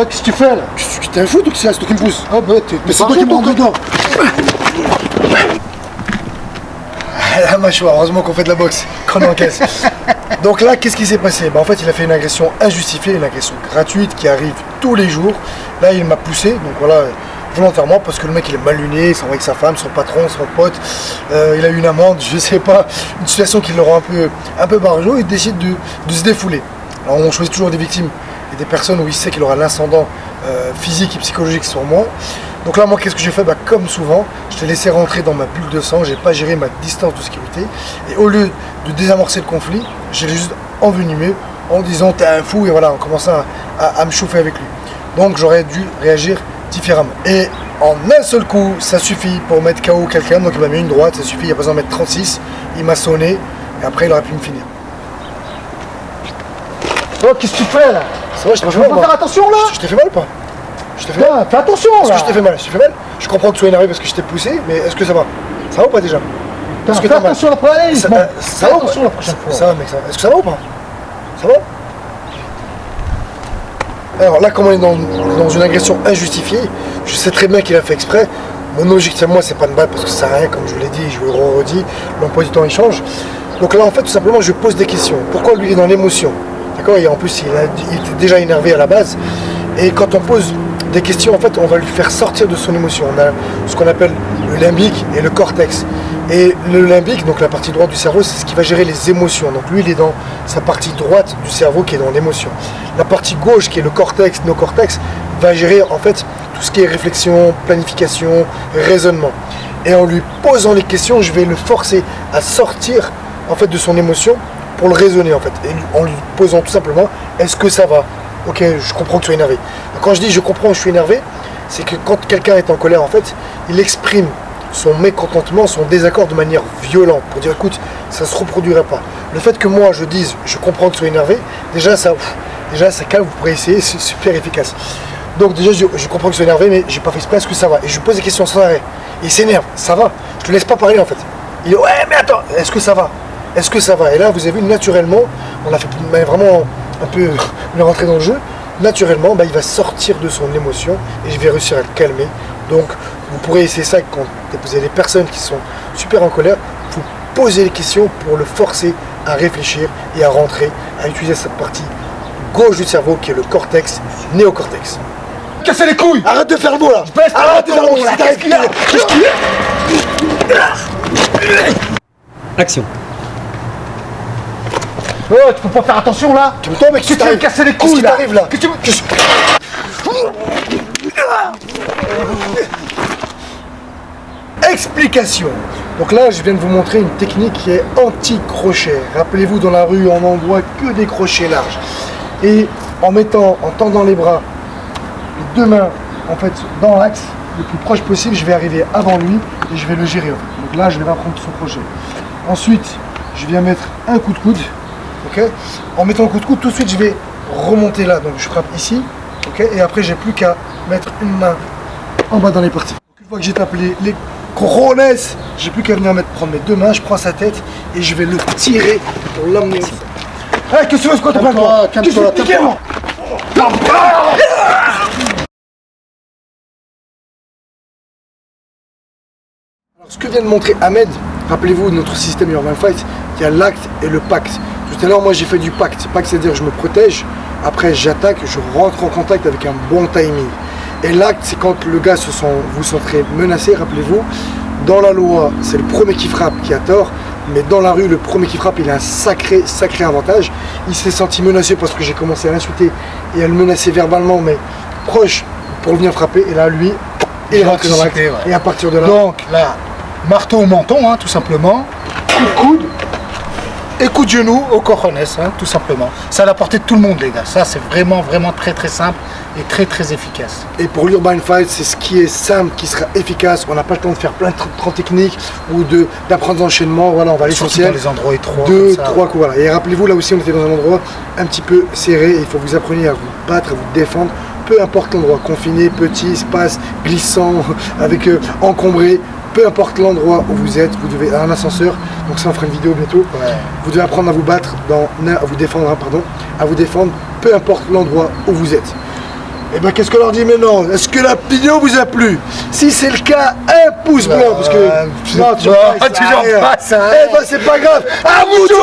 Qu'est-ce que tu fais là? T'es un fou, donc c'est toi qui me pousse. Ah bah Mais c'est toi qui me rentre dedans. La mâchoire, heureusement qu'on fait de la boxe, qu'on encaisse. Donc là, qu'est-ce qui s'est passé? En fait, il a fait une agression injustifiée, une agression gratuite qui arrive tous les jours. Là, il m'a poussé, donc voilà, volontairement, parce que le mec il est mal luné, il s'en va avec sa femme, son patron, son pote. Il a eu une amende, je sais pas, une situation qui le rend un peu barjot, il décide de se défouler. Alors on choisit toujours des victimes et des personnes où il sait qu'il aura l'ascendant physique et psychologique sur moi. Donc là, moi, qu'est-ce que j'ai fait? Comme souvent, je l'ai laissé rentrer dans ma bulle de sang, j'ai pas géré ma distance de sécurité. Et au lieu de désamorcer le conflit, je l'ai juste envenimé en disant t'es un fou, et voilà, en commençant à me chauffer avec lui. Donc j'aurais dû réagir différemment. Et en un seul coup, ça suffit pour mettre KO quelqu'un. Donc il m'a mis une droite, ça suffit, il n'y a pas besoin de mettre 36. Il m'a sonné, et après il aurait pu me finir. Oh, qu'est-ce que tu fais là? C'est vrai, je t'ai fait mal. mal. Faut faire attention là. Je t'ai fait mal ou pas? Je t'ai fait mal. Fais attention là. Est-ce que je t'ai fait mal? Je t'ai fait mal. Je comprends que tu sois énervé parce que je t'ai poussé, mais est-ce que ça va? Ça va ou pas déjà? Est-ce que fais attention la prochaine fois. Ça va attention la prochaine fois. Ça va, mec, ça va. Est-ce que ça va ou pas? Ça va? Alors là, comme on est dans une agression injustifiée, je sais très bien qu'il a fait exprès. Mon objectif, moi, c'est pas de battre parce que ça sert à rien, comme je vous l'ai dit, je vous le redis, l'emploi du temps il change. Donc là, en fait, tout simplement, je pose des questions. Pourquoi lui, il est dans l'émotion? D'accord? Et en plus, il était déjà énervé à la base. Et quand on pose des questions, en fait, on va lui faire sortir de son émotion. On a ce qu'on appelle le limbique et le cortex. Et le limbique, donc la partie droite du cerveau, c'est ce qui va gérer les émotions. Donc lui, il est dans sa partie droite du cerveau qui est dans l'émotion. La partie gauche, qui est le cortex, néocortex, va gérer en fait tout ce qui est réflexion, planification, raisonnement. Et en lui posant les questions, je vais le forcer à sortir en fait de son émotion pour le raisonner en fait. Et en lui posant tout simplement, est-ce que ça va? Ok, je comprends que tu es énervé. Quand je dis je comprends que je suis énervé, c'est que quand quelqu'un est en colère, en fait, il exprime son mécontentement, son désaccord de manière violente, pour dire écoute, ça ne se reproduira pas. Le fait que moi je dise je comprends que tu es énervé, déjà ça calme, vous pourrez essayer, c'est super efficace. Donc déjà je comprends que tu es énervé, mais j'ai pas fait exprès, est-ce que ça va? Et je lui pose des questions sans arrêt. Et il s'énerve, ça va, je te laisse pas parler en fait. Il dit ouais mais attends, est-ce que ça va? Est-ce que ça va? Et là vous avez vu naturellement, on a fait vraiment un peu le rentrer dans le jeu, naturellement il va sortir de son émotion et je vais réussir à le calmer. Donc vous pourrez essayer ça quand vous avez des personnes qui sont super en colère, vous posez les questions pour le forcer à réfléchir et à rentrer, à utiliser cette partie gauche du cerveau qui est le cortex, néocortex. Cassez les couilles! Arrête de faire le mot là! Arrête de faire le mot là! Qu'est-ce qu'il y a? Action. Oh, tu peux pas faire attention là? Calme-toi mec, tu veux me casser les couilles là? Qu'est-ce qui t'arrive là? Explication. Donc là, je viens de vous montrer une technique qui est anti-crochet. Rappelez-vous, dans la rue, on n'en voit que des crochets larges. Et en tendant les bras, les deux mains, en fait, dans l'axe, le plus proche possible, je vais arriver avant lui et je vais le gérer. En fait. Donc là, je vais pas prendre son crochet. Ensuite, je viens mettre un coup de coude. Ok. En mettant le coup de coude, tout de suite, je vais remonter là. Donc je frappe ici. Ok. Et après, j'ai plus qu'à mettre une main en bas dans les parties. Donc, une fois que j'ai tapé les cojones, j'ai plus qu'à venir prendre mes deux mains, je prends sa tête et je vais le tirer pour l'emmener. Hey, qu'est-ce que tu veux, Scott? Calme-toi, calme-toi. Alors, ce que vient de montrer Ahmed, rappelez-vous de notre système Urban Fight, il y a l'acte et le pacte. Tout à l'heure, moi j'ai fait du pacte. Pacte, c'est-à-dire je me protège, après j'attaque, je rentre en contact avec un bon timing. Et l'acte, c'est quand le gars vous sentirez menacé, rappelez-vous. Dans la loi, c'est le premier qui frappe qui a tort, mais dans la rue, le premier qui frappe, il a un sacré avantage. Il s'est senti menacé parce que j'ai commencé à l'insulter et à le menacer verbalement, mais proche pour venir frapper. Et là, lui, il rentre dans l'acte. Ouais. Et à partir de là... Donc là, marteau au menton, hein, tout simplement. Coup de coude. Et coup de genou au cojones, hein, tout simplement. C'est à la portée de tout le monde, les gars. Ça, c'est vraiment très simple et très efficace. Et pour l'Urban Fight, c'est ce qui est simple, qui sera efficace. On n'a pas le temps de faire plein de techniques ou d'apprendre l'enchaînement. Voilà, on va à l'essentiel. Dans les endroits étroits. 2, 3 coups. Voilà. Et rappelez-vous, là aussi, on était dans un endroit un petit peu serré. Il faut que vous appreniez à vous battre, à vous défendre. Peu importe l'endroit, confiné, petit, espace, glissant, avec encombré. Peu importe l'endroit où vous êtes, vous devez un ascenseur, donc ça on fera une vidéo bientôt. Ouais. Vous devez apprendre à vous battre, à vous défendre, peu importe l'endroit où vous êtes. Et ben qu'est-ce qu'on leur dit maintenant? Est-ce que la vidéo vous a plu? Si c'est le cas, un pouce blanc, parce que... non, toujours pas ça. Eh ben c'est pas grave, à vous de jouer.